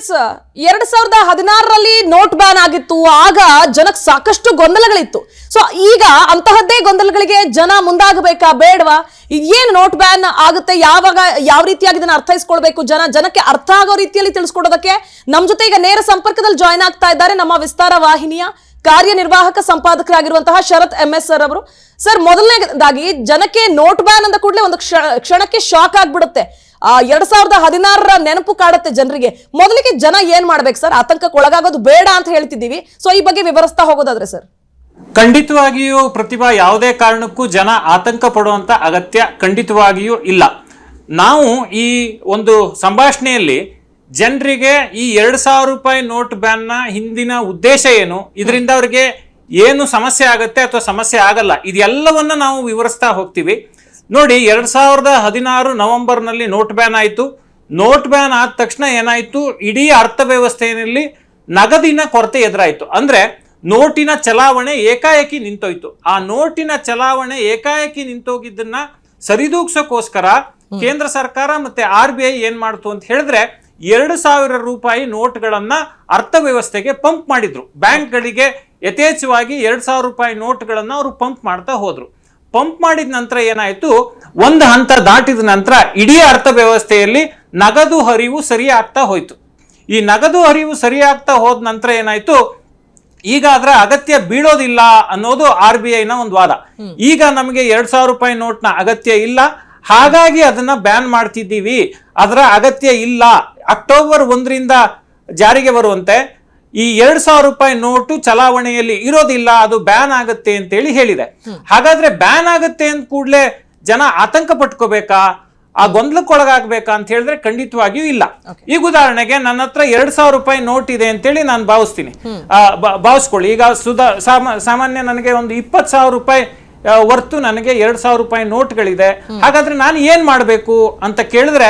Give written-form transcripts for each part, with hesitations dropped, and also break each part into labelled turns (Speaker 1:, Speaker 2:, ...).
Speaker 1: S 2016ರಲ್ಲಿ note ban ಆಗಿತ್ತು. ಆಗ ಜನಕ್ಕೆ ಸಾಕಷ್ಟು ಗೊಂದಲಗಳಿತ್ತು. ಸೊ ಈಗ ಅಂತಹದ್ದೇ ಗೊಂದಲಗಳಿಗೆ ಜನ ಮುಂದಾಗಬೇಕಾ ಬೇಡವಾ? ಏನು ನೋಟ್ ಬ್ಯಾನ್ ಆಗುತ್ತೆ, ಯಾವಾಗ, ಯಾವ ರೀತಿಯಾಗಿ ಇದನ್ನ ಅರ್ಥೈಸ್ಕೊಳ್ಬೇಕು, ಜನಕ್ಕೆ ಅರ್ಥ ಆಗೋ ರೀತಿಯಲ್ಲಿ ತಿಳಿಸ್ಕೊಡೋದಕ್ಕೆ ನಮ್ ಜೊತೆ ಈಗ ನೇರ ಸಂಪರ್ಕದಲ್ಲಿ ಜಾಯ್ನ್ ಆಗ್ತಾ ಇದ್ದಾರೆ ನಮ್ಮ ವಿಸ್ತಾರ ವಾಹಿನಿಯ ಕಾರ್ಯನಿರ್ವಾಹಕ ಸಂಪಾದಕರಾಗಿರುವಂತಹ ಶರತ್ MS ಸರ್ ಅವರು. ಸರ್, ಮೊದಲನೇದಾಗಿ ಜನಕ್ಕೆ ನೋಟ್ ಬ್ಯಾನ್ ಅಂದ ಕೂಡಲೇ ಒಂದು ಕ್ಷಣಕ್ಕೆ ಶಾಕ್ ಆಗ್ಬಿಡುತ್ತೆ. 2016ರ ನೆನಪು ಕಾಡುತ್ತೆ ಜನರಿಗೆ. ಮೊದಲಿಗೆ ಜನ ಏನ್ ಮಾಡ್ಬೇಕು ಸರ್? ಆತಂಕಕ್ಕೆ ಒಳಗಾಗೋದು ಬೇಡ ಅಂತ ಹೇಳ್ತಿದ್ದೀವಿ. ಸೊ ಈ ಬಗ್ಗೆ ವಿವರಿಸ್ತಾ ಹೋಗೋದಾದ್ರೆ ಸರ್.
Speaker 2: ಖಂಡಿತವಾಗಿಯೂ ಪ್ರತಿಭಾ, ಯಾವುದೇ ಕಾರಣಕ್ಕೂ ಜನ ಆತಂಕ ಪಡುವಂತ ಅಗತ್ಯ ಖಂಡಿತವಾಗಿಯೂ ಇಲ್ಲ. ನಾವು ಈ ಒಂದು ಸಂಭಾಷಣೆಯಲ್ಲಿ ಜನರಿಗೆ ಈ 2000 ರೂಪಾಯಿ ನೋಟ್ ಬ್ಯಾನ್ನ ಹಿಂದಿನ ಉದ್ದೇಶ ಏನು, ಇದರಿಂದ ಅವ್ರಿಗೆ ಏನು ಸಮಸ್ಯೆ ಆಗುತ್ತೆ ಅಥವಾ ಸಮಸ್ಯೆ ಆಗಲ್ಲ, ಇದೆಲ್ಲವನ್ನ ನಾವು ವಿವರಿಸ್ತಾ ಹೋಗ್ತೀವಿ. ನೋಡಿ, 2016 ನವೆಂಬರ್ನಲ್ಲಿ ನೋಟ್ ಬ್ಯಾನ್ ಆಯಿತು. ನೋಟ್ ಬ್ಯಾನ್ ಆದ ತಕ್ಷಣ ಏನಾಯಿತು, ಇಡೀ ಅರ್ಥವ್ಯವಸ್ಥೆಯಲ್ಲಿ ನಗದಿನ ಕೊರತೆ ಎದುರಾಯಿತು. ಅಂದ್ರೆ ನೋಟಿನ ಚಲಾವಣೆ ಏಕಾಏಕಿ ನಿಂತೋಯ್ತು. ಆ ನೋಟಿನ ಚಲಾವಣೆ ಏಕಾಏಕಿ ನಿಂತೋಗಿದ್ದನ್ನ ಸರಿದೂಗ್ಸೋಕ್ಕೋಸ್ಕರ ಕೇಂದ್ರ ಸರ್ಕಾರ ಮತ್ತೆ RBI ಏನ್ ಮಾಡ್ತು ಅಂತ ಹೇಳಿದ್ರೆ 2000 ರೂಪಾಯಿ ನೋಟ್ಗಳನ್ನ ಅರ್ಥವ್ಯವಸ್ಥೆಗೆ ಪಂಪ್ ಮಾಡಿದ್ರು. ಬ್ಯಾಂಕ್ಗಳಿಗೆ ಯಥೇಚ್ಛವಾಗಿ 2000 ರೂಪಾಯಿ ನೋಟ್ಗಳನ್ನ ಅವರು ಪಂಪ್ ಮಾಡ್ತಾ ಹೋದ್ರು. ಪಂಪ್ ಮಾಡಿದ ನಂತರ ಏನಾಯ್ತು, ಒಂದು ಹಂತ ದಾಟಿದ ನಂತರ ಇಡೀ ಅರ್ಥವ್ಯವಸ್ಥೆಯಲ್ಲಿ ನಗದು ಹರಿವು ಸರಿಯಾಗ್ತಾ ಹೋಯ್ತು. ಈ ನಗದು ಹರಿವು ಸರಿಯಾಗ್ತಾ ಹೋದ ನಂತರ ಏನಾಯ್ತು, ಈಗ ಅದರ ಅಗತ್ಯ ಬೀಳೋದಿಲ್ಲ ಅನ್ನೋದು RBIನ ಒಂದು ವಾದ. ಈಗ ನಮಗೆ 2000 ರೂಪಾಯಿ ನೋಟ್ನ ಅಗತ್ಯ ಇಲ್ಲ, ಹಾಗಾಗಿ ಅದನ್ನ ಬ್ಯಾನ್ ಮಾಡ್ತಿದ್ದೀವಿ, ಅದರ ಅಗತ್ಯ ಇಲ್ಲ, ಅಕ್ಟೋಬರ್ 1ರಿಂದ ಜಾರಿಗೆ ಬರುವಂತೆ ಈ 2000 ರೂಪಾಯಿ ನೋಟು ಚಲಾವಣೆಯಲ್ಲಿ ಇರೋದಿಲ್ಲ, ಅದು ಬ್ಯಾನ್ ಆಗುತ್ತೆ ಅಂತೇಳಿ ಹೇಳಿದೆ. ಹಾಗಾದ್ರೆ ಬ್ಯಾನ್ ಆಗುತ್ತೆ ಅಂದ ಕೂಡಲೇ ಜನ ಆತಂಕ ಪಟ್ಕೋಬೇಕಾ, ಆ ಗೊಂದಲಕ್ಕೊಳಗಾಗಬೇಕಾ ಅಂತ ಹೇಳಿದ್ರೆ ಖಂಡಿತವಾಗಿಯೂ ಇಲ್ಲ. ಈಗ ಉದಾಹರಣೆಗೆ ನನ್ನ ಹತ್ರ 2000 ರೂಪಾಯಿ ನೋಟ್ ಇದೆ ಅಂತೇಳಿ ನಾನು ಭಾವಿಸ್ಕೊಳ್ಳಿ. ಈಗ ಸಾಮಾನ್ಯ ನನಗೆ ಒಂದು 20,000 ರೂಪಾಯಿ ವರ್ತು ನನಗೆ 2000 ರೂಪಾಯಿ ನೋಟ್ಗಳಿದೆ. ಹಾಗಾದ್ರೆ ನಾನು ಏನ್ ಮಾಡ್ಬೇಕು ಅಂತ ಕೇಳಿದ್ರೆ,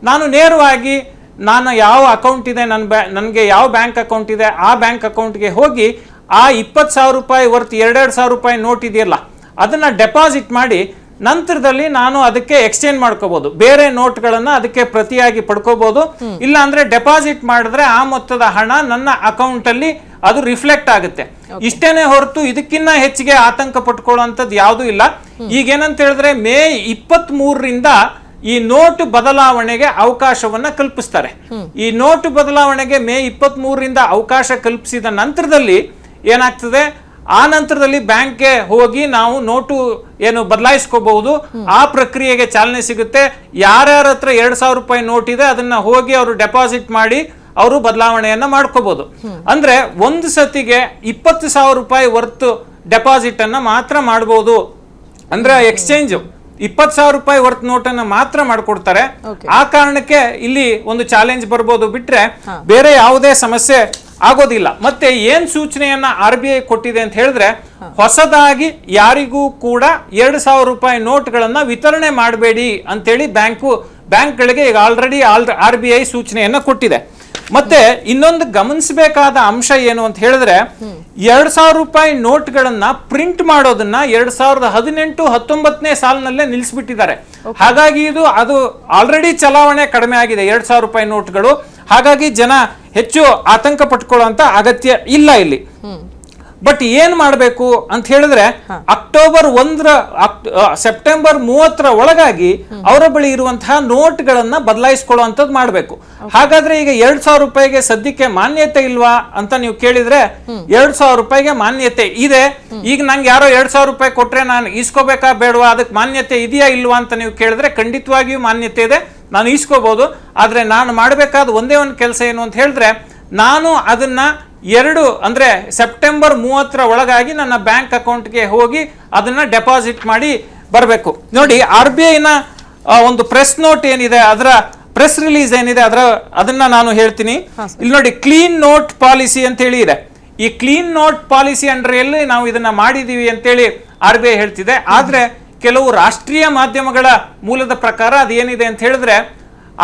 Speaker 2: ನಾನು ನೇರವಾಗಿ ನಾನು ಯಾವ ಅಕೌಂಟ್ ಇದೆ, ನನಗೆ ಯಾವ ಬ್ಯಾಂಕ್ ಅಕೌಂಟ್ ಇದೆ ಆ ಬ್ಯಾಂಕ್ ಅಕೌಂಟ್ಗೆ ಹೋಗಿ ಆ 20,000 ರೂಪಾಯಿ ವರ್ತ್ 2,000 ರೂಪಾಯಿ ನೋಟ್ ಇದೆಯಲ್ಲ ಅದನ್ನ ಡೆಪಾಸಿಟ್ ಮಾಡಿ ನಂತರದಲ್ಲಿ ನಾನು ಅದಕ್ಕೆ ಎಕ್ಸ್ಚೇಂಜ್ ಮಾಡ್ಕೋಬಹುದು, ಬೇರೆ ನೋಟ್ಗಳನ್ನ ಅದಕ್ಕೆ ಪ್ರತಿಯಾಗಿ ಪಡ್ಕೋಬಹುದು. ಇಲ್ಲ ಅಂದ್ರೆ ಡೆಪಾಸಿಟ್ ಮಾಡಿದ್ರೆ ಆ ಮೊತ್ತದ ಹಣ ನನ್ನ ಅಕೌಂಟ್ ಅಲ್ಲಿ ಅದು ರಿಫ್ಲೆಕ್ಟ್ ಆಗುತ್ತೆ. ಇಷ್ಟೇನೆ ಹೊರತು ಇದಕ್ಕಿಂತ ಹೆಚ್ಚಿಗೆ ಆತಂಕ ಪಟ್ಕೊಳ್ಳುವಂಥದ್ದು ಯಾವುದೂ ಇಲ್ಲ. ಈಗೇನಂತ ಹೇಳಿದ್ರೆ ಮೇ 23ರಿಂದ ಈ ನೋಟು ಬದಲಾವಣೆಗೆ ಅವಕಾಶವನ್ನ ಕಲ್ಪಿಸ್ತಾರೆ. ಈ ನೋಟು ಬದಲಾವಣೆಗೆ ಮೇ 23ರಿಂದ ಅವಕಾಶ ಕಲ್ಪಿಸಿದ ನಂತರದಲ್ಲಿ ಏನಾಗ್ತದೆ, ಆ ನಂತರದಲ್ಲಿ ಬ್ಯಾಂಕ್ಗೆ ಹೋಗಿ ನಾವು ನೋಟು ಏನು ಬದಲಾಯಿಸ್ಕೋಬಹುದು. ಆ ಪ್ರಕ್ರಿಯೆಗೆ ಚಾಲನೆ ಸಿಗುತ್ತೆ. ಯಾರ್ಯಾರ ಹತ್ರ 2000 ರೂಪಾಯಿ ನೋಟ್ ಇದೆ ಅದನ್ನ ಹೋಗಿ ಅವರು ಡೆಪಾಸಿಟ್ ಮಾಡಿ ಅವರು ಬದಲಾವಣೆಯನ್ನ ಮಾಡ್ಕೋಬಹುದು. ಅಂದ್ರೆ ಒಂದು ಸತಿಗೆ 20,000 ರೂಪಾಯಿ ವರ್ತ್ ಡೆಪಾಸಿಟ್ ಅನ್ನ ಮಾತ್ರ ಮಾಡಬಹುದು. ಅಂದ್ರೆ ಎಕ್ಸ್ಚೇಂಜ್ 20,000 ರೂಪಾಯಿ ವರ್ತ್ ನೋಟನ್ನ ಮಾತ್ರ ಮಾಡ್ಕೊಡ್ತಾರೆ. ಆ ಕಾರಣಕ್ಕೆ ಇಲ್ಲಿ ಒಂದು ಚಾಲೆಂಜ್ ಬರ್ಬೋದು, ಬಿಟ್ರೆ ಬೇರೆ ಯಾವುದೇ ಸಮಸ್ಯೆ ಆಗೋದಿಲ್ಲ. ಮತ್ತೆ ಏನ್ ಸೂಚನೆಯನ್ನ RBI ಕೊಟ್ಟಿದೆ ಅಂತ ಹೇಳಿದ್ರೆ, ಹೊಸದಾಗಿ ಯಾರಿಗೂ ಕೂಡ 2,000 ರೂಪಾಯಿ ನೋಟ್ಗಳನ್ನ ವಿತರಣೆ ಮಾಡಬೇಡಿ ಅಂತೇಳಿ ಬ್ಯಾಂಕ್ಗಳಿಗೆ ಈಗ ಆಲ್ರೆಡಿ RBI ಸೂಚನೆಯನ್ನ ಕೊಟ್ಟಿದೆ. ಮತ್ತೆ ಇನ್ನೊಂದು ಗಮನಿಸಬೇಕಾದ ಅಂಶ ಏನು ಅಂತ ಹೇಳಿದ್ರೆ, 2,000 ರೂಪಾಯಿ ನೋಟ್ಗಳನ್ನ ಪ್ರಿಂಟ್ ಮಾಡೋದನ್ನ 2018-19ನೇ ಸಾಲಿನಲ್ಲೇ ನಿಲ್ಲಿಸ್ಬಿಟ್ಟಿದ್ದಾರೆ. ಹಾಗಾಗಿ ಅದು ಆಲ್ರೆಡಿ ಚಲಾವಣೆ ಕಡಿಮೆ ಆಗಿದೆ 2,000 ರೂಪಾಯಿ ನೋಟ್ಗಳು. ಹಾಗಾಗಿ ಜನ ಹೆಚ್ಚು ಆತಂಕ ಪಟ್ಕೊಳ್ಳುವಂತ ಅಗತ್ಯ ಇಲ್ಲ ಇಲ್ಲಿ. ಬಟ್ ಏನ್ ಮಾಡಬೇಕು ಅಂತ ಹೇಳಿದ್ರೆ, ಸೆಪ್ಟೆಂಬರ್ 30ರ ಒಳಗಾಗಿ ಅವರ ಬಳಿ ಇರುವಂತಹ ನೋಟ್ಗಳನ್ನ ಬದಲಾಯಿಸ್ಕೊಳ್ಳುವಂಥದ್ದು ಮಾಡಬೇಕು. ಹಾಗಾದ್ರೆ ಈಗ 2,000 ರೂಪಾಯಿಗೆ ಸದ್ಯಕ್ಕೆ ಮಾನ್ಯತೆ ಇಲ್ವಾ ಅಂತ ನೀವು ಕೇಳಿದ್ರೆ, 2,000 ರೂಪಾಯಿಗೆ ಮಾನ್ಯತೆ ಇದೆ. ಈಗ ನಂಗೆ ಯಾರೋ 2,000 ರೂಪಾಯಿ ಕೊಟ್ರೆ ನಾನು ಈಸ್ಕೋಬೇಕಾ ಬೇಡವಾ, ಅದಕ್ಕೆ ಮಾನ್ಯತೆ ಇದೆಯಾ ಇಲ್ವಾ ಅಂತ ನೀವು ಕೇಳಿದ್ರೆ ಖಂಡಿತವಾಗಿಯೂ ಮಾನ್ಯತೆ ಇದೆ, ನಾನು ಈಸ್ಕೋಬಹುದು. ಆದ್ರೆ ನಾನು ಮಾಡಬೇಕಾದ ಒಂದೇ ಒಂದು ಕೆಲಸ ಏನು ಅಂತ ಹೇಳಿದ್ರೆ, ನಾನು ಅದನ್ನ ಅಂದ್ರೆ ಸೆಪ್ಟೆಂಬರ್ 30ರ ಒಳಗಾಗಿ ನನ್ನ ಬ್ಯಾಂಕ್ ಅಕೌಂಟ್ಗೆ ಹೋಗಿ ಅದನ್ನ ಡೆಪಾಸಿಟ್ ಮಾಡಿ ಬರಬೇಕು. ನೋಡಿ, RBIನ ಒಂದು ಪ್ರೆಸ್ ನೋಟ್ ಏನಿದೆ, ಅದರ ಪ್ರೆಸ್ ರಿಲೀಸ್ ಏನಿದೆ, ಅದನ್ನ ನಾನು ಹೇಳ್ತೀನಿ. ಇಲ್ಲಿ ನೋಡಿ, ಕ್ಲೀನ್ ನೋಟ್ ಪಾಲಿಸಿ ಅಂತ ಹೇಳಿ ಇದೆ. ಈ ಕ್ಲೀನ್ ನೋಟ್ ಪಾಲಿಸಿ ಅಂಡರ್ ನಾವು ಇದನ್ನ ಮಾಡಿದೀವಿ ಅಂತೇಳಿ RBI ಹೇಳ್ತಿದೆ. ಆದ್ರೆ ಕೆಲವು ರಾಷ್ಟ್ರೀಯ ಮಾಧ್ಯಮಗಳ ಮೂಲದ ಪ್ರಕಾರ ಅದೇನಿದೆ ಅಂತ ಹೇಳಿದ್ರೆ,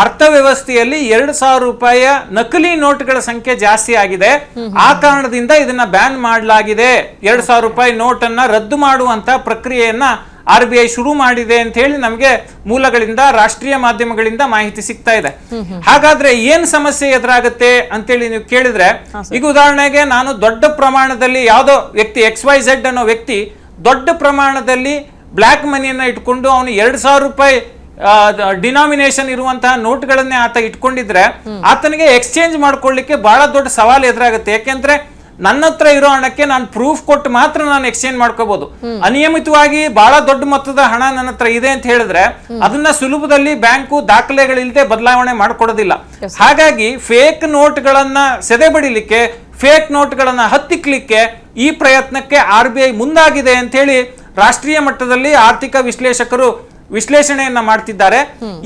Speaker 2: ಅರ್ಥವ್ಯವಸ್ಥೆಯಲ್ಲಿ 2,000 ರೂಪಾಯಿಯ ನಕಲಿ ನೋಟ್ಗಳ ಸಂಖ್ಯೆ ಜಾಸ್ತಿ ಆಗಿದೆ. ಆ ಕಾರಣದಿಂದ ಇದನ್ನ ಬ್ಯಾನ್ ಮಾಡಲಾಗಿದೆ. 2,000 ರೂಪಾಯಿ ನೋಟ್ ಅನ್ನ ರದ್ದು ಮಾಡುವಂತ ಪ್ರಕ್ರಿಯೆಯನ್ನ RBI ಶುರು ಮಾಡಿದೆ ಅಂತ ಹೇಳಿ ನಮಗೆ ಮೂಲಗಳಿಂದ, ರಾಷ್ಟ್ರೀಯ ಮಾಧ್ಯಮಗಳಿಂದ ಮಾಹಿತಿ ಸಿಗ್ತಾ ಇದೆ. ಹಾಗಾದ್ರೆ ಏನ್ ಸಮಸ್ಯೆ ಎದುರಾಗುತ್ತೆ ಅಂತೇಳಿ ನೀವು ಕೇಳಿದ್ರೆ, ಈಗ ಉದಾಹರಣೆಗೆ ನಾನು ದೊಡ್ಡ ಪ್ರಮಾಣದಲ್ಲಿ ಯಾವುದೋ ವ್ಯಕ್ತಿ XYZ ಅನ್ನೋ ವ್ಯಕ್ತಿ ದೊಡ್ಡ ಪ್ರಮಾಣದಲ್ಲಿ ಬ್ಲ್ಯಾಕ್ ಮನಿಯನ್ನ ಇಟ್ಕೊಂಡು ಅವನು 2,000 ರೂಪಾಯಿ ಡಿನಾಮಿನೇಷನ್ ಇರುವಂತಹ ನೋಟ್ಗಳನ್ನೇ ಆತ ಇಟ್ಕೊಂಡಿದ್ರೆ ಆತನಿಗೆ ಎಕ್ಸ್ಚೇಂಜ್ ಮಾಡ್ಕೊಳ್ಳಿಕ್ಕೆ ಬಹಳ ದೊಡ್ಡ ಸವಾಲು ಎದುರಾಗುತ್ತೆ. ಯಾಕೆಂದ್ರೆ ನನ್ನ ಹತ್ರ ಇರೋ ಹಣಕ್ಕೆ ನಾನು ಪ್ರೂಫ್ ಕೊಟ್ಟು ಮಾತ್ರ ನಾನು ಎಕ್ಸ್ಚೇಂಜ್ ಮಾಡ್ಕೋಬಹುದು. ಅನಿಯಮಿತವಾಗಿ ಬಹಳ ದೊಡ್ಡ ಮೊತ್ತದ ಹಣ ನನ್ನ ಹತ್ರ ಇದೆ ಅಂತ ಹೇಳಿದ್ರೆ ಅದನ್ನ ಸುಲಭದಲ್ಲಿ ಬ್ಯಾಂಕು ದಾಖಲೆಗಳಿಲ್ಲದೆ ಬದಲಾವಣೆ ಮಾಡ್ಕೊಡೋದಿಲ್ಲ. ಹಾಗಾಗಿ ಫೇಕ್ ನೋಟ್ಗಳನ್ನ ಸೆದೆ ಬಡಿಲಿಕ್ಕೆ, ಫೇಕ್ ನೋಟ್ಗಳನ್ನ ಹತ್ತಿಕ್ಲಿಕ್ಕೆ ಈ ಪ್ರಯತ್ನಕ್ಕೆ RBI ಮುಂದಾಗಿದೆ ಅಂತ ಹೇಳಿ ರಾಷ್ಟ್ರೀಯ ಮಟ್ಟದಲ್ಲಿ ಆರ್ಥಿಕ ವಿಶ್ಲೇಷಕರು ವಿಶ್ಲೇಷಣೆಯನ್ನ ಮಾಡ್ತಿದ್ದಾರೆ.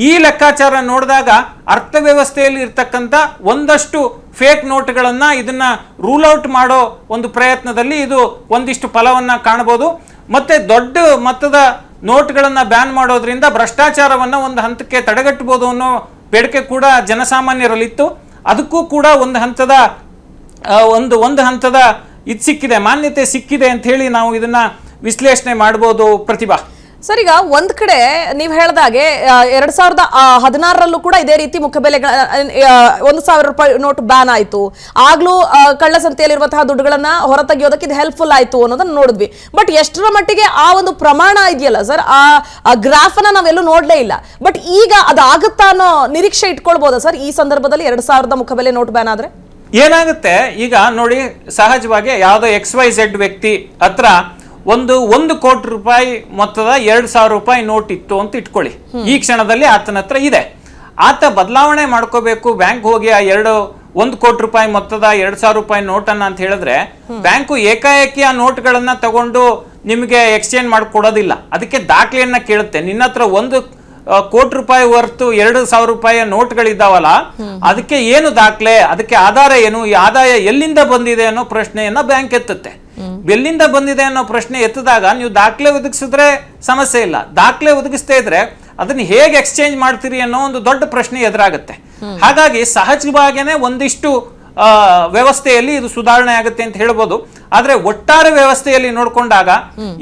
Speaker 2: ಈ ಲೆಕ್ಕಾಚಾರ ನೋಡಿದಾಗ ಅರ್ಥವ್ಯವಸ್ಥೆಯಲ್ಲಿ ಇರ್ತಕ್ಕಂಥ ಒಂದಷ್ಟು ಫೇಕ್ ನೋಟ್ಗಳನ್ನ ಇದನ್ನ ರೂಲ್ ಔಟ್ ಮಾಡೋ ಒಂದು ಪ್ರಯತ್ನದಲ್ಲಿ ಇದು ಒಂದಿಷ್ಟು ಫಲವನ್ನ ಕಾಣಬಹುದು. ಮತ್ತೆ ದೊಡ್ಡ ಮೊತ್ತದ ನೋಟ್ಗಳನ್ನ ಬ್ಯಾನ್ ಮಾಡೋದ್ರಿಂದ ಭ್ರಷ್ಟಾಚಾರವನ್ನ ಒಂದು ಹಂತಕ್ಕೆ ತಡೆಗಟ್ಟಬಹುದು ಅನ್ನೋ ಬೇಡಿಕೆ ಕೂಡ ಜನಸಾಮಾನ್ಯರಲ್ಲಿತ್ತು. ಅದಕ್ಕೂ ಕೂಡ ಒಂದು ಹಂತದ ಇದು ಸಿಕ್ಕಿದೆ, ಮಾನ್ಯತೆ ಸಿಕ್ಕಿದೆ ಅಂತ ಹೇಳಿ ನಾವು ಇದನ್ನ ವಿಶ್ಲೇಷಣೆ ಮಾಡಬಹುದು. ಪ್ರತಿಭಾ
Speaker 1: ಸರ್, ಈಗ ಒಂದ್ ಕಡೆ ನೀವು ಹೇಳ್ದಾಗೆ 2016ರಲ್ಲೂ ಕೂಡ ಇದೇ ರೀತಿ ಮುಖಬೆಲೆಗಳ 1,000 ರೂಪಾಯಿ ನೋಟ್ ಬ್ಯಾನ್ ಆಯ್ತು. ಆಗ್ಲೂ ಕಳ್ಳಸಂತೆಯಲ್ಲಿರುವಂತಹ ದುಡ್ಡುಗಳನ್ನ ಹೊರತೆಗೆಯೋದಕ್ಕೆ ಇದು ಹೆಲ್ಪ್ಫುಲ್ ಆಯ್ತು ಅನ್ನೋದನ್ನ ನೋಡಿದ್ವಿ. ಬಟ್ ಎಷ್ಟರ ಮಟ್ಟಿಗೆ ಆ ಒಂದು ಪ್ರಮಾಣ ಇದೆಯಲ್ಲ ಸರ್, ಆ ಗ್ರಾಫ್ ಅನ್ನ ನಾವೆಲ್ಲೂ ನೋಡ್ಲೇ ಇಲ್ಲ. ಬಟ್ ಈಗ ಅದಾಗುತ್ತಾ ಅನ್ನೋ ನಿರೀಕ್ಷೆ ಇಟ್ಕೊಳ್ಬೋದಾ ಸರ್ ಈ ಸಂದರ್ಭದಲ್ಲಿ 2,000 ಮುಖಬೆಲೆ ನೋಟ್ ಬ್ಯಾನ್ ಆದ್ರೆ?
Speaker 2: ಏನಾಗುತ್ತೆ ಈಗ ನೋಡಿ, ಸಹಜವಾಗಿ ಯಾವುದೋ XYZ ವ್ಯಕ್ತಿ ಹತ್ರ 1 ಕೋಟಿ ರೂಪಾಯಿ ಮೊತ್ತದ 2,000 ರೂಪಾಯಿ ನೋಟ್ ಇತ್ತು ಅಂತ ಇಟ್ಕೊಳ್ಳಿ. ಈ ಕ್ಷಣದಲ್ಲಿ ಆತನ ಹತ್ರ ಇದೆ. ಆತ ಬದಲಾವಣೆ ಮಾಡ್ಕೋಬೇಕು ಬ್ಯಾಂಕ್ ಹೋಗಿ ಆ 1 ಕೋಟಿ ರೂಪಾಯಿ ಮೊತ್ತದ 2,000 ರೂಪಾಯಿ ನೋಟನ್ನ ಅಂತ ಹೇಳಿದ್ರೆ ಬ್ಯಾಂಕು ಏಕಾಏಕಿ ಆ ನೋಟ್ಗಳನ್ನ ತಗೊಂಡು ನಿಮಗೆ ಎಕ್ಸ್ಚೇಂಜ್ ಮಾಡಿಕೊಡೋದಿಲ್ಲ. ಅದಕ್ಕೆ ದಾಖಲೆಯನ್ನ ಕೇಳುತ್ತೆ. ನಿನ್ನ ಹತ್ರ 1 ಕೋಟಿ ರೂಪಾಯಿ ಹೊರತು 2,000 ರೂಪಾಯಿಯ ನೋಟ್ಗಳಿದ್ದಾವಲ್ಲ, ಅದಕ್ಕೆ ಏನು ದಾಖಲೆ, ಅದಕ್ಕೆ ಆಧಾರ ಏನು, ಈ ಆದಾಯ ಎಲ್ಲಿಂದ ಬಂದಿದೆ ಅನ್ನೋ ಪ್ರಶ್ನೆಯನ್ನ ಬ್ಯಾಂಕ್ ಎತ್ತುತ್ತೆ. ಎಲ್ಲಿಂದ ಬಂದಿದೆ ಅನ್ನೋ ಪ್ರಶ್ನೆ ಎತ್ತಿದಾಗ ನೀವು ದಾಖಲೆ ಒದಗಿಸಿದ್ರೆ ಸಮಸ್ಯೆ ಇಲ್ಲ. ದಾಖಲೆ ಒದಗಿಸ್ತಾ ಇದ್ರೆ ಅದನ್ನ ಹೇಗೆ ಎಕ್ಸ್ಚೇಂಜ್ ಮಾಡ್ತೀರಿ ಅನ್ನೋ ಒಂದು ದೊಡ್ಡ ಪ್ರಶ್ನೆ ಎದುರಾಗುತ್ತೆ. ಹಾಗಾಗಿ ಸಹಜವಾಗೇನೆ ಒಂದಿಷ್ಟು ವ್ಯವಸ್ಥೆಯಲ್ಲಿ ಇದು ಸುಧಾರಣೆ ಆಗುತ್ತೆ ಅಂತ ಹೇಳ್ಬೋದು. ಆದ್ರೆ ಒಟ್ಟಾರೆ ವ್ಯವಸ್ಥೆಯಲ್ಲಿ ನೋಡ್ಕೊಂಡಾಗ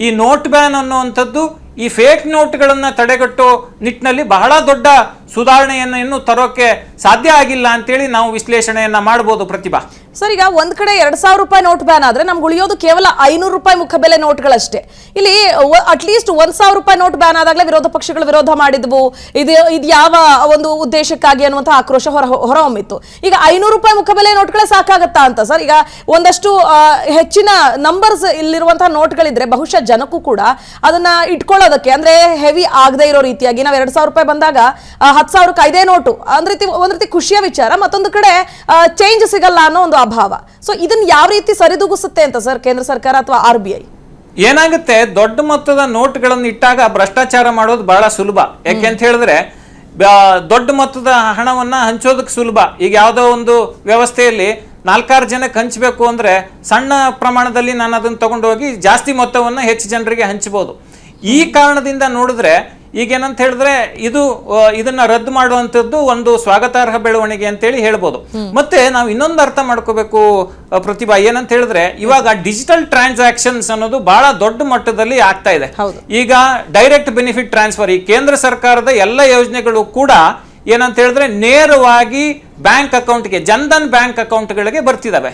Speaker 2: ಈ ನೋಟ್ ಬ್ಯಾನ್ ಅನ್ನುವಂಥದ್ದು ಈ ಫೇಕ್ ನೋಟ್ಗಳನ್ನ ತಡೆಗಟ್ಟೋ ನಿಟ್ಟಿನಲ್ಲಿ ಬಹಳ ದೊಡ್ಡ ಸುಧಾರಣೆಯನ್ನು ಇನ್ನೂ ತರೋಕೆ ಸಾಧ್ಯ ಆಗಿಲ್ಲ ಅಂತೇಳಿ ನಾವು ವಿಶ್ಲೇಷಣೆಯನ್ನ ಮಾಡಬಹುದು. ಪ್ರತಿಭಾ
Speaker 1: ಸರ್, ಈಗ ಒಂದ್ ಕಡೆ 2,000 ರೂಪಾಯಿ ನೋಟ್ ಬ್ಯಾನ್ ಆದ್ರೆ ನಮ್ಗೆ ಉಳಿಯೋದು ಕೇವಲ 500 ರೂಪಾಯಿ ಮುಖಬೆಲೆ ನೋಟ್ಗಳಷ್ಟೇ. ಇಲ್ಲಿ ಅಟ್ಲೀಸ್ಟ್ 1,000 ರೂಪಾಯಿ ನೋಟ್ ಬ್ಯಾನ್ ಆದಾಗಲೇ ವಿರೋಧ ಪಕ್ಷಗಳು ವಿರೋಧ ಮಾಡಿದ್ವು. ಇದು ಯಾವ ಒಂದು ಉದ್ದೇಶಕ್ಕಾಗಿ ಅನ್ನುವಂಥ ಆಕ್ರೋಶ ಹೊರಹೊಮ್ಮಿತ್ತು. ಈಗ 500 ರೂಪಾಯಿ ಮುಖಬೆಲೆ ನೋಟ್ಗಳೇ ಸಾಕಾಗತ್ತಾ ಅಂತ ಸರ್? ಈಗ ಒಂದಷ್ಟು ಹೆಚ್ಚಿನ ನಂಬರ್ಸ್ ಇಲ್ಲಿರುವಂತಹ ನೋಟ್ಗಳಿದ್ರೆ ಬಹುಶಃ ಜನಕ್ಕೂ ಕೂಡ ಅದನ್ನ ಇಟ್ಕೊಳ್ಳೋದಕ್ಕೆ ಅಂದ್ರೆ ಹೆವಿ ಆಗದೆ ಇರೋ ರೀತಿಯಾಗಿ ನಾವು 2,000 ರೂಪಾಯಿ ಬಂದಾಗ 10,000ಕ್ಕೆ 5 ನೋಟು ಒಂದ್ ರೀತಿ ಖುಷಿಯ ವಿಚಾರ, ಮತ್ತೊಂದು ಕಡೆ ಚೇಂಜ್ ಸಿಗಲ್ಲ ಅನ್ನೋ ಒಂದು ಅಭಾವ. ಸೊ ಇದನ್ನ ಯಾವ ರೀತಿ ಸರಿದೂಗಿಸುತ್ತೆ ಅಂತ ಸರ್ ಕೇಂದ್ರ ಸರ್ಕಾರ ಅಥವಾ RBI?
Speaker 2: ಏನಾಗುತ್ತೆ, ದೊಡ್ಡ ಮೊತ್ತದ ನೋಟ್ಗಳನ್ನು ಇಟ್ಟಾಗ ಭ್ರಷ್ಟಾಚಾರ ಮಾಡೋದು ಬಹಳ ಸುಲಭ. ಯಾಕೆಂತ ಹೇಳಿದ್ರೆ ದೊಡ್ಡ ಮೊತ್ತದ ಹಣವನ್ನ ಹಂಚೋದಕ್ಕೆ ಸುಲಭ. ಈಗ ಯಾವುದೋ ಒಂದು ವ್ಯವಸ್ಥೆಯಲ್ಲಿ 4-6 ಜನಕ್ಕೆ ಹಂಚಬೇಕು ಅಂದ್ರೆ ಸಣ್ಣ ಪ್ರಮಾಣದಲ್ಲಿ ನಾನು ಅದನ್ನ ತಗೊಂಡೋಗಿ ಜಾಸ್ತಿ ಮೊತ್ತವನ್ನ ಹೆಚ್ಚು ಜನರಿಗೆ ಹಂಚಬಹುದು. ಈ ಕಾರಣದಿಂದ ನೋಡಿದ್ರೆ ಈಗೇನಂತ ಹೇಳಿದ್ರೆ ಇದನ್ನ ರದ್ದು ಮಾಡುವಂಥದ್ದು ಒಂದು ಸ್ವಾಗತಾರ್ಹ ಬೆಳವಣಿಗೆ ಅಂತೇಳಿ ಹೇಳ್ಬೋದು. ಮತ್ತೆ ನಾವು ಇನ್ನೊಂದು ಅರ್ಥ ಮಾಡ್ಕೋಬೇಕು ಪ್ರತಿಭಾ, ಏನಂತ ಹೇಳಿದ್ರೆ ಇವಾಗ ಡಿಜಿಟಲ್ ಟ್ರಾನ್ಸಾಕ್ಷನ್ಸ್ ಅನ್ನೋದು ಬಹಳ ದೊಡ್ಡ ಮಟ್ಟದಲ್ಲಿ ಆಗ್ತಾ ಇದೆ. ಈಗ ಡೈರೆಕ್ಟ್ ಬೆನಿಫಿಟ್ ಟ್ರಾನ್ಸ್ಫರ್, ಈ ಕೇಂದ್ರ ಸರ್ಕಾರದ ಎಲ್ಲ ಯೋಜನೆಗಳು ಕೂಡ ಏನಂತ ಹೇಳಿದ್ರೆ ನೇರವಾಗಿ ಬ್ಯಾಂಕ್ ಅಕೌಂಟ್ಗೆ, ಜನ್ಧನ್ ಬ್ಯಾಂಕ್ ಅಕೌಂಟ್ಗಳಿಗೆ ಬರ್ತಿದಾವೆ.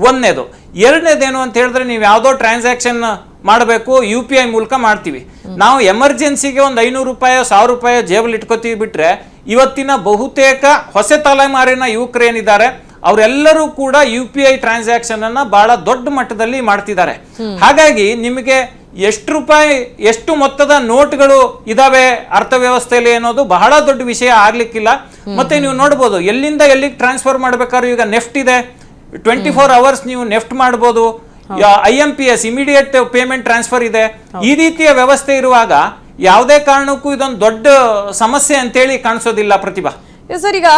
Speaker 2: ಒಂದನೇದು. ಎರಡನೇದೇನು ಅಂತ ಹೇಳಿದ್ರೆ ನೀವು ಯಾವುದೋ ಟ್ರಾನ್ಸಾಕ್ಷನ್ ಮಾಡಬೇಕು UPI ಮೂಲಕ ಮಾಡ್ತೀವಿ. ನಾವು ಎಮರ್ಜೆನ್ಸಿಗೆ ಒಂದು 500 ರೂಪಾಯಿ 1,000 ರೂಪಾಯಿ ಜೇಬಲ್ಲಿ ಇಟ್ಕೋತೀವಿ ಬಿಟ್ರೆ ಇವತ್ತಿನ ಬಹುತೇಕ ಹೊಸ ತಲೆಮಾರಿನ ಯುವಕರೇನಿದ್ದಾರೆ ಅವರೆಲ್ಲರೂ ಕೂಡ UPI ಟ್ರಾನ್ಸಾಕ್ಷನ್ ಅನ್ನ ಬಹಳ ದೊಡ್ಡ ಮಟ್ಟದಲ್ಲಿ ಮಾಡ್ತಿದ್ದಾರೆ. ಹಾಗಾಗಿ ನಿಮಗೆ ಎಷ್ಟು ಮೊತ್ತದ ನೋಟ್ಗಳು ಇದಾವೆ ಅರ್ಥವ್ಯವಸ್ಥೆಯಲ್ಲಿ ಅನ್ನೋದು ಬಹಳ ದೊಡ್ಡ ವಿಷಯ ಆಗ್ಲಿಕ್ಕಿಲ್ಲ. ಮತ್ತೆ ನೀವು ನೋಡ್ಬೋದು ಎಲ್ಲಿಂದ ಎಲ್ಲಿಗೆ ಟ್ರಾನ್ಸ್ಫರ್ ಮಾಡ್ಬೇಕಾದ್ರೂ ಈಗ ನೆಫ್ಟ್ ಇದೆ, 24 ಅವರ್ಸ್ ನೀವು ನೆಫ್ಟ್ ಮಾಡ್ಬೋದು. IMPS ಇಮಿಡಿಯೇಟ್ ಪೇಮೆಂಟ್ ಟ್ರಾನ್ಸ್ಫರ್ ಇದೆ. ಈ ರೀತಿಯ ವ್ಯವಸ್ಥೆ ಇರುವಾಗ ಯಾವುದೇ ಕಾರಣಕ್ಕೂ ಇದೊಂದು ದೊಡ್ಡ ಸಮಸ್ಯೆ ಅಂತೇಳಿ ಕಾಣಿಸೋದಿಲ್ಲ. ಪ್ರತಿಭಾ
Speaker 1: ಸರ್, ಈಗ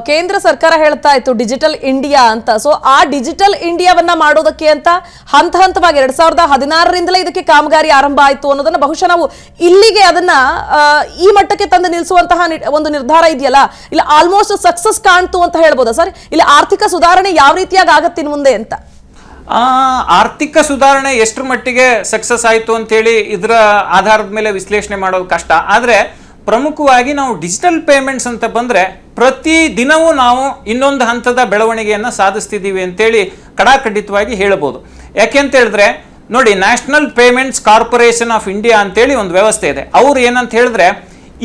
Speaker 1: ಕೇಂದ್ರ ಸರ್ಕಾರ ಹೇಳ್ತಾ ಇತ್ತು ಡಿಜಿಟಲ್ ಇಂಡಿಯಾ ಅಂತ. ಸೊ ಆ ಡಿಜಿಟಲ್ ಇಂಡಿಯಾವನ್ನ ಮಾಡೋದಕ್ಕೆ ಅಂತ ಹಂತವಾಗಿ 2016ರಿಂದಲೇ ಇದಕ್ಕೆ ಕಾಮಗಾರಿ ಆರಂಭ ಆಯ್ತು ಅನ್ನೋದನ್ನ ಬಹುಶಃ ನಾವು ಇಲ್ಲಿಗೆ ಅದನ್ನ ಈ ಮಟ್ಟಕ್ಕೆ ತಂದು ನಿಲ್ಲಿಸುವಂತಹ ಒಂದು ನಿರ್ಧಾರ ಇದೆಯಲ್ಲ, ಇಲ್ಲ ಆಲ್ಮೋಸ್ಟ್ ಸಕ್ಸಸ್ ಕಾಣ್ತು ಅಂತ ಹೇಳ್ಬೋದಾ ಸರ್? ಇಲ್ಲಿ ಆರ್ಥಿಕ ಸುಧಾರಣೆ ಯಾವ ರೀತಿಯಾಗಿ ಆಗತ್ತೆ ಇನ್ನು ಮುಂದೆ ಅಂತ?
Speaker 2: ಆರ್ಥಿಕ ಸುಧಾರಣೆ ಎಷ್ಟರ ಮಟ್ಟಿಗೆ ಸಕ್ಸಸ್ ಆಯಿತು ಅಂತೇಳಿ ಇದರ ಆಧಾರದ ಮೇಲೆ ವಿಶ್ಲೇಷಣೆ ಮಾಡೋದು ಕಷ್ಟ. ಆದರೆ ಪ್ರಮುಖವಾಗಿ ನಾವು ಡಿಜಿಟಲ್ ಪೇಮೆಂಟ್ಸ್ ಅಂತ ಬಂದರೆ ಪ್ರತಿ ದಿನವೂ ನಾವು ಇನ್ನೊಂದು ಹಂತದ ಬೆಳವಣಿಗೆಯನ್ನು ಸಾಧಿಸ್ತಿದ್ದೀವಿ ಅಂತೇಳಿ ಕಡಾಖಂಡಿತವಾಗಿ ಹೇಳ್ಬೋದು. ಯಾಕೆಂತ ಹೇಳಿದ್ರೆ ನೋಡಿ, national payments corporation of India ಅಂತೇಳಿ ಒಂದು ವ್ಯವಸ್ಥೆ ಇದೆ. ಅವ್ರು ಏನಂತ ಹೇಳಿದ್ರೆ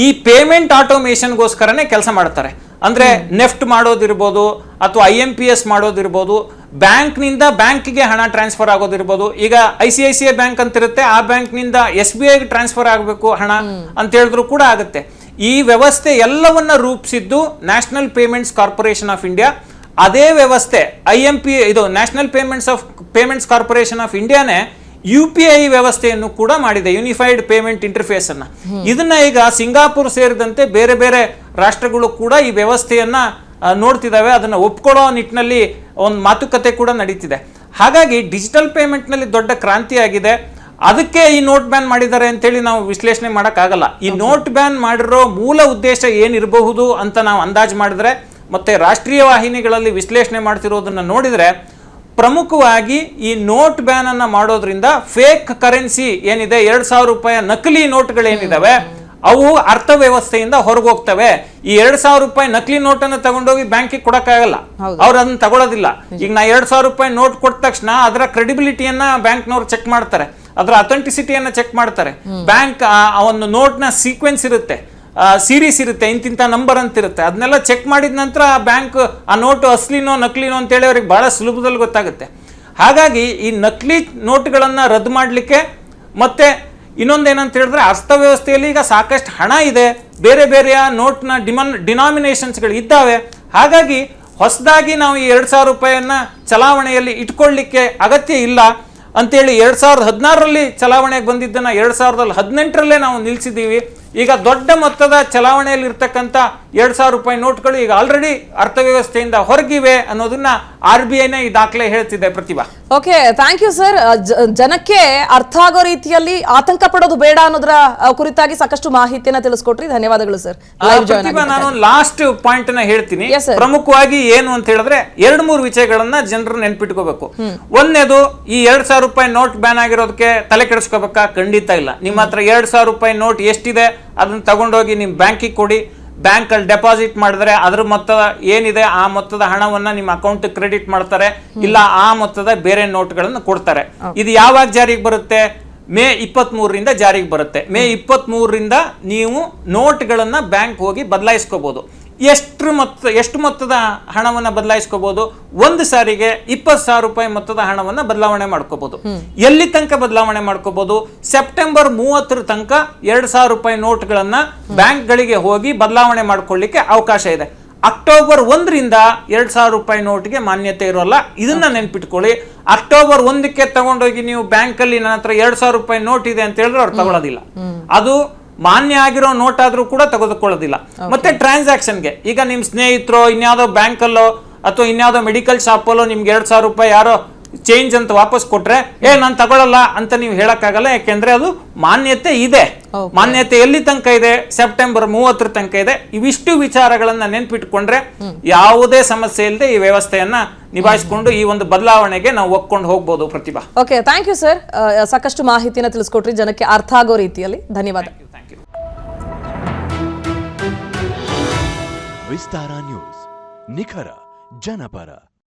Speaker 2: ಈ ಪೇಮೆಂಟ್ ಆಟೋಮೇಷನ್ಗೋಸ್ಕರನೇ ಕೆಲಸ ಮಾಡ್ತಾರೆ. ಅಂದರೆ ನೆಫ್ಟ್ ಮಾಡೋದಿರ್ಬೋದು ಅಥವಾ IMPS ಮಾಡೋದಿರ್ಬೋದು, ಬ್ಯಾಂಕ್ನಿಂದ ಬ್ಯಾಂಕ್ಗೆ ಹಣ ಟ್ರಾನ್ಸ್ಫರ್ ಆಗೋದಿರ್ಬೋದು. ಈಗ ICICI ಬ್ಯಾಂಕ್ ಅಂತಿರುತ್ತೆ, ಆ ಬ್ಯಾಂಕ್ನಿಂದ SBIಗೆ ಟ್ರಾನ್ಸ್ಫರ್ ಆಗಬೇಕು ಹಣ ಅಂತ ಹೇಳಿದ್ರು ಕೂಡ ಆಗುತ್ತೆ. ಈ ವ್ಯವಸ್ಥೆ ಎಲ್ಲವನ್ನ ರೂಪಿಸಿದ್ದು national payments corporation of India. ಅದೇ ವ್ಯವಸ್ಥೆ ಇದು ನ್ಯಾಷನಲ್ ಪೇಮೆಂಟ್ಸ್ ಕಾರ್ಪೊರೇಷನ್ ಆಫ್ ಇಂಡಿಯಾನೇ UPI ವ್ಯವಸ್ಥೆಯನ್ನು ಕೂಡ ಮಾಡಿದೆ, ಯೂನಿಫೈಡ್ ಪೇಮೆಂಟ್ ಇಂಟರ್ಫೇಸ್ ಅನ್ನ. ಇದನ್ನ ಈಗ ಸಿಂಗಾಪುರ್ ಸೇರಿದಂತೆ ಬೇರೆ ಬೇರೆ ರಾಷ್ಟ್ರಗಳು ಕೂಡ ಈ ವ್ಯವಸ್ಥೆಯನ್ನ ನೋಡ್ತಿದ್ದಾವೆ. ಅದನ್ನ ಒಪ್ಕೊಳ್ಳೋ ನಿಟ್ಟಿನಲ್ಲಿ ಒಂದು ಮಾತುಕತೆ ಕೂಡ ನಡೀತಿದೆ. ಹಾಗಾಗಿ ಡಿಜಿಟಲ್ ಪೇಮೆಂಟ್ ನಲ್ಲಿ ದೊಡ್ಡ ಕ್ರಾಂತಿ ಆಗಿದೆ. ಅದಕ್ಕೆ ಈ ನೋಟ್ ಬ್ಯಾನ್ ಮಾಡಿದ್ದಾರೆ ಅಂತೇಳಿ ನಾವು ವಿಶ್ಲೇಷಣೆ ಮಾಡೋಕ್ಕಾಗಲ್ಲ. ಈ ನೋಟ್ ಬ್ಯಾನ್ ಮಾಡಿರೋ ಮೂಲ ಉದ್ದೇಶ ಏನಿರಬಹುದು ಅಂತ ನಾವು ಅಂದಾಜು ಮಾಡಿದ್ರೆ ಮತ್ತೆ ರಾಷ್ಟ್ರೀಯ ವಾಹಿನಿಗಳಲ್ಲಿ ವಿಶ್ಲೇಷಣೆ ಮಾಡ್ತಿರೋದನ್ನ ನೋಡಿದ್ರೆ ಪ್ರಮುಖವಾಗಿ ಈ ನೋಟ್ ಬ್ಯಾನ್ ಅನ್ನ ಮಾಡೋದ್ರಿಂದ ಫೇಕ್ ಕರೆನ್ಸಿ ಏನಿದೆ, 2,000 ರೂಪಾಯಿ ನಕಲಿ ನೋಟ್ಗಳೇನಿದಾವೆ ಅವು ಅರ್ಥವ್ಯವಸ್ಥೆಯಿಂದ ಹೊರಗೋಗ್ತವೆ. ಈ 2,000 ರೂಪಾಯಿ ನಕಲಿ ನೋಟನ್ನು ತಗೊಂಡೋಗಿ ಬ್ಯಾಂಕಿಗೆ ಕೊಡಕ್ಕಾಗಲ್ಲ, ಅವ್ರು ಅದನ್ನ ತಗೊಳ್ಳೋದಿಲ್ಲ. ಈಗ ನಾ 2,000 ರೂಪಾಯಿ ನೋಟ್ ಕೊಟ್ಟ ತಕ್ಷಣ ಅದರ ಕ್ರೆಡಿಬಿಲಿಟಿಯನ್ನ ಬ್ಯಾಂಕ್ನವ್ರು ಚೆಕ್ ಮಾಡ್ತಾರೆ, ಅದರ ಅಥೆಂಟಿಸಿಟಿಯನ್ನ ಚೆಕ್ ಮಾಡ್ತಾರೆ. ಬ್ಯಾಂಕ್ ಆ ಒಂದು ನೋಟ್ನ ಸೀಕ್ವೆನ್ಸ್ ಇರುತ್ತೆ, ಸೀರೀಸ್ ಇರುತ್ತೆ, ಇಂತಿಂತ ನಂಬರ್ ಅಂತ ಇರುತ್ತೆ. ಅದನ್ನೆಲ್ಲ ಚೆಕ್ ಮಾಡಿದ ನಂತರ ಆ ಬ್ಯಾಂಕ್ ಆ ನೋಟು ಅಸ್ಲಿನೋ ನಕಲಿನೋ ಅಂತೇಳಿ ಅವ್ರಿಗೆ ಬಹಳ ಸುಲಭದಲ್ಲಿ ಗೊತ್ತಾಗುತ್ತೆ. ಹಾಗಾಗಿ ಈ ನಕಲಿ ನೋಟ್ಗಳನ್ನ ರದ್ದು ಮಾಡಲಿಕ್ಕೆ ಮತ್ತೆ ಇನ್ನೊಂದೇನಂತ ಹೇಳಿದ್ರೆ ಅರ್ಥವ್ಯವಸ್ಥೆಯಲ್ಲಿ ಈಗ ಸಾಕಷ್ಟು ಹಣ ಇದೆ, ಬೇರೆ ಬೇರೆಯ ನೋಟ್ನ ಡಿನಾಮಿನೇಷನ್ಸ್ಗಳು ಇದ್ದಾವೆ. ಹಾಗಾಗಿ ಹೊಸದಾಗಿ ನಾವು ಈ 2,000 ರೂಪಾಯಿಯನ್ನ ಚಲಾವಣೆಯಲ್ಲಿ ಇಟ್ಕೊಳ್ಳಿಕ್ಕೆ ಅಗತ್ಯ ಇಲ್ಲ ಅಂತೇಳಿ 2016ರಲ್ಲಿ ಚಲಾವಣೆಗೆ ಬಂದಿದ್ದನ್ನ 2018ರಲ್ಲೇ ನಾವು ನಿಲ್ಲಿಸಿದ್ದೀವಿ. ಈಗ ದೊಡ್ಡ ಮೊತ್ತದ ಚಲಾವಣೆಯಲ್ಲಿ ಇರ್ತಕ್ಕಂಥ 2,000 ರೂಪಾಯಿ ನೋಟ್ಗಳು ಈಗ ಆಲ್ರೆಡಿ ಅರ್ಥವ್ಯವಸ್ಥೆಯಿಂದ ಹೊರಗಿವೆ ಅನ್ನೋದನ್ನ RBIನೇ ಈ ದಾಖಲೆ ಹೇಳ್ತಿದೆ. ಪ್ರತಿಭಾ,
Speaker 1: ಓಕೆ, ಥ್ಯಾಂಕ್ ಯು ಸರ್. ಜನಕ್ಕೆ ಅರ್ಥ ಆಗೋ ರೀತಿಯಲ್ಲಿ ಆತಂಕ ಪಡೋದು ಬೇಡ ಅನ್ನೋದ್ರ ಕುರಿತಾಗಿ ಸಾಕಷ್ಟು ಮಾಹಿತಿಯನ್ನ ತಿಳಿಸ್ಕೊಟ್ರಿ. ಧನ್ಯವಾದಗಳು ಸರ್.
Speaker 2: ನಾನು ಲಾಸ್ಟ್ ಪಾಯಿಂಟ್ ನ ಹೇಳ್ತೀನಿ. ಪ್ರಮುಖವಾಗಿ ಏನು ಅಂತ ಹೇಳಿದ್ರೆ 2-3 ವಿಷಯಗಳನ್ನ ಜನರು ನೆನ್ಪಿಟ್ಕೋಬೇಕು. ಒಂದನೇದು, ಈ 2,000 ರೂಪಾಯಿ ನೋಟ್ ಬ್ಯಾನ್ ಆಗಿರೋದಕ್ಕೆ ತಲೆ ಕೆಡಿಸ್ಕೋಬೇಕಾ? ಖಂಡಿತ ಇಲ್ಲ. ನಿಮ್ಮ ಹತ್ರ 2,000 ರೂಪಾಯಿ ನೋಟ್ ಎಷ್ಟಿದೆ ಅದನ್ನ ತಗೊಂಡೋಗಿ ನಿಮ್ ಬ್ಯಾಂಕಿಗೆ ಕೊಡಿ. ಬ್ಯಾಂಕ್ ಅಲ್ಲಿ ಡೆಪಾಸಿಟ್ ಮಾಡಿದ್ರೆ ಅದ್ರ ಮೊತ್ತದ ಏನಿದೆ ಆ ಮೊತ್ತದ ಹಣವನ್ನ ನಿಮ್ಮ ಅಕೌಂಟ್ ಕ್ರೆಡಿಟ್ ಮಾಡ್ತಾರೆ, ಇಲ್ಲ ಆ ಮೊತ್ತದ ಬೇರೆ ನೋಟ್ಗಳನ್ನು ಕೊಡ್ತಾರೆ. ಇದು ಯಾವಾಗ ಜಾರಿಗೆ ಬರುತ್ತೆ? ಮೇ 23ರಿಂದ ಜಾರಿಗೆ ಬರುತ್ತೆ. ಮೇ 23ರಿಂದ ನೀವು ನೋಟ್ಗಳನ್ನ ಬ್ಯಾಂಕ್ ಹೋಗಿ ಬದಲಾಯಿಸ್ಕೋಬಹುದು. ಎಷ್ಟು ಮೊತ್ತದ ಹಣವನ್ನ ಬದಲಾಯಿಸ್ಕೋಬಹುದು? ಒಂದು ಸಾರಿಗೆ 20,000 ರೂಪಾಯಿ ಮೊತ್ತದ ಹಣವನ್ನ ಬದಲಾವಣೆ ಮಾಡ್ಕೋಬಹುದು. ಎಲ್ಲಿ ತನಕ ಬದಲಾವಣೆ ಮಾಡ್ಕೋಬಹುದು? ಸೆಪ್ಟೆಂಬರ್ 30ರ ತನಕ 2,000 ರೂಪಾಯಿ ನೋಟ್ಗಳನ್ನ ಬ್ಯಾಂಕ್ಗಳಿಗೆ ಹೋಗಿ ಬದಲಾವಣೆ ಮಾಡ್ಕೊಳ್ಳಿಕ್ಕೆ ಅವಕಾಶ ಇದೆ. ಅಕ್ಟೋಬರ್ 1ರಿಂದ 2,000 ರೂಪಾಯಿ ನೋಟ್ಗೆ ಮಾನ್ಯತೆ ಇರೋಲ್ಲ. ಇದನ್ನ ನೆನ್ಪಿಟ್ಕೊಳ್ಳಿ. ಅಕ್ಟೋಬರ್ 1ಕ್ಕೆ ತಗೊಂಡೋಗಿ ನೀವು ಬ್ಯಾಂಕಲ್ಲಿ ನನ್ನ ಹತ್ರ 2,000 ರೂಪಾಯಿ ನೋಟ್ ಇದೆ ಅಂತ ಹೇಳಿದ್ರೆ ಅವ್ರು ತಗೊಳ್ಳೋದಿಲ್ಲ. ಅದು ಮಾನ್ಯ ಆಗಿರೋ ನೋಟ್ ಆದ್ರೂ ಕೂಡ ತೆಗೆದುಕೊಳ್ಳೋದಿಲ್ಲ. ಮತ್ತೆ ಟ್ರಾನ್ಸಾಕ್ಷನ್ಗೆ ಈಗ ನಿಮ್ ಸ್ನೇಹಿತರು ಇನ್ಯಾವುದೋ ಬ್ಯಾಂಕಲ್ಲೋ ಅಥವಾ ಇನ್ಯಾವುದೋ ಮೆಡಿಕಲ್ ಶಾಪಲ್ಲೋ ನಿಮ್ಗೆ 2,000 ರೂಪಾಯಿ ಯಾರೋ ಚೇಂಜ್ ಅಂತ ವಾಪಸ್ ಕೊಟ್ರೆ ನಾನು ತಗೊಳ್ಳಲ್ಲ ಅಂತ ನೀವು ಹೇಳಕ್ಕಾಗಲ್ಲ. ಯಾಕೆಂದ್ರೆ ಅದು ಮಾನ್ಯತೆ ಇದೆ. ಮಾನ್ಯತೆ ಎಲ್ಲಿ ತನಕ ಇದೆ? ಸೆಪ್ಟೆಂಬರ್ 30ರ ತನಕ ಇದೆ. ಇವಿಷ್ಟು ವಿಚಾರಗಳನ್ನ ನೆನ್ಪಿಟ್ಕೊಂಡ್ರೆ ಯಾವುದೇ ಸಮಸ್ಯೆ ಇಲ್ಲದೆ ಈ ವ್ಯವಸ್ಥೆಯನ್ನ ನಿಭಾಯಿಸಿಕೊಂಡು ಈ ಒಂದು ಬದಲಾವಣೆಗೆ ನಾವು ಒಪ್ಕೊಂಡು ಹೋಗ್ಬೋದು. ಪ್ರತಿಭಾ,
Speaker 1: ಓಕೆ, ಥ್ಯಾಂಕ್ ಯು ಸರ್. ಸಾಕಷ್ಟು ಮಾಹಿತಿನ ತಿಳಿಸ್ಕೊಟ್ರಿ, ಜನಕ್ಕೆ ಅರ್ಥ ಆಗೋ ರೀತಿಯಲ್ಲಿ. ಧನ್ಯವಾದ.
Speaker 3: ವಿಸ್ತಾರ ನ್ಯೂಸ್, ನಿಖರ ಜನಪರ.